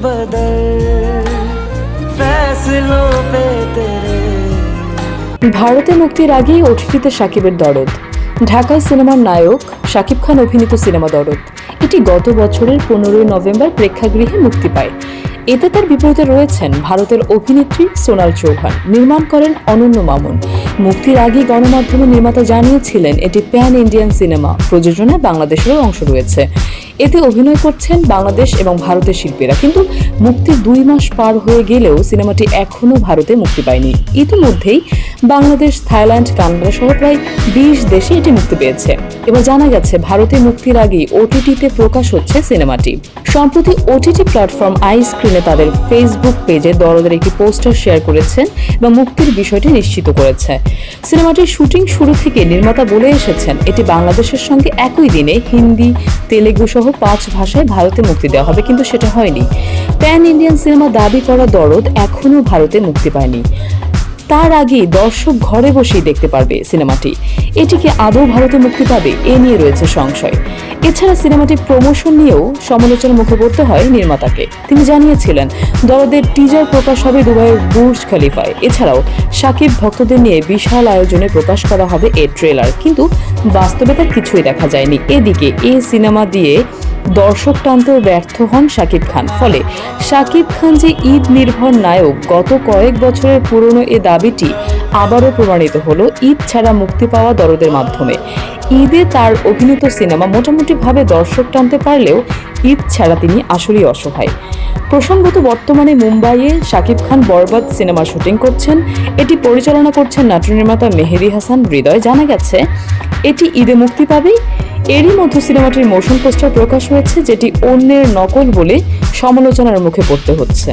बदल फैसलों पे तेरे। ভারতে মুক্তির আগেই ওটিটিতে শাকিবের দরদ। ঢাকায় সিনেমার নায়ক শাকিব খান অভিনীত সিনেমা দরদ এটি গত বছরের 15 নভেম্বর প্রেক্ষাগৃহে মুক্তি পায়। এতে তার বিপরীতে রয়েছেন ভারতের অভিনেত্রী সোনাল চৌহান, নির্মাণ করেন অনন্য মামুন। মুক্তির আগে গণমাধ্যমে নির্মাতা জানিয়েছিলেন এটি প্যান ইন্ডিয়ান সিনেমা, প্রযোজনায় বাংলাদেশেরও অংশ রয়েছে। এতে অভিনয় করছেন বাংলাদেশ এবং ভারতের শিল্পীরা। কিন্তু মুক্তির 2 মাস পার হয়ে গেলেও সিনেমাটি এখনও ভারতে মুক্তি পায়নি। ইতিমধ্যেই বাংলাদেশ, থাইল্যান্ড, কানাডা সহ প্রায় 20 দেশে এটি মুক্তি পেয়েছে। এবার জানা গেছে ভারতে মুক্তির আগেই ওটিটিতে প্রকাশ হচ্ছে সিনেমাটি। সম্প্রতি ওটিটি প্ল্যাটফর্ম আইস্ক্রিনে তাদের ফেসবুক পেজে দরদের একটি পোস্টার শেয়ার করেছেন এবং মুক্তির বিষয়টি নিশ্চিত করেছে। সিনেমাটির শুটিং শুরু থেকে নির্মাতা বলে এসেছেন এটি বাংলাদেশের সঙ্গে একই দিনে হিন্দি, তেলেগু সহ 5 ভাষায় ভারতে মুক্তি দেওয়া হবে, কিন্তু সেটা হয়নি। প্যান ইন্ডিয়ান সিনেমা দাবি করা দরদ এখনও ভারতে মুক্তি পায়নি। তার আগে দর্শক ঘরে বসেই দেখতে পারবে সিনেমাটি। এটিকে আদৌ ভারতে মুক্তি পাবে এ নিয়ে রয়েছে সংশয়। এছাড়া সিনেমাটির প্রমোশন নিয়েও সমালোচনার মুখে পড়তে হয় নির্মাতাকে। তিনি জানিয়েছিলেন দরদের টিজার প্রকাশ হবে দুবাইয়ের বুর্জ খলিফায়। এছাড়াও শাকিব ভক্তদের নিয়ে বিশাল আয়োজনে প্রকাশ করা হবে এর ট্রেলার, কিন্তু বাস্তবে তার কিছুই দেখা যায়নি। এদিকে এই সিনেমা দিয়ে দর্শক টানতেও ব্যর্থ হন শাকিব খান। ফলে শাকিব খান যে ঈদ নির্ভর নায়ক, গত কয়েক বছরের পুরনো এ দাবিটি আবারও প্রমাণিত হলো ঈদ ছাড়া মুক্তি পাওয়া দরদের মাধ্যমে। ঈদে তার অভিনীত সিনেমা মোটামুটিভাবে দর্শক টানতে পারলেও ঈদ ছাড়া তিনি আসলেই অসহায়। প্রসঙ্গত বর্তমানে মুম্বাইয়ে শাকিব খান বরবাদ সিনেমা শুটিং করছেন। এটি পরিচালনা করছেন নাট্য নির্মাতা মেহেদী হাসান হৃদয়। জানা গেছে এটি ঈদে মুক্তি পাবে। এরই মধ্যে সিনেমাটির মোশন পোস্টার প্রকাশ হয়েছে, যেটি অন্যের নকল বলে সমালোচনার মুখে পড়তে হচ্ছে।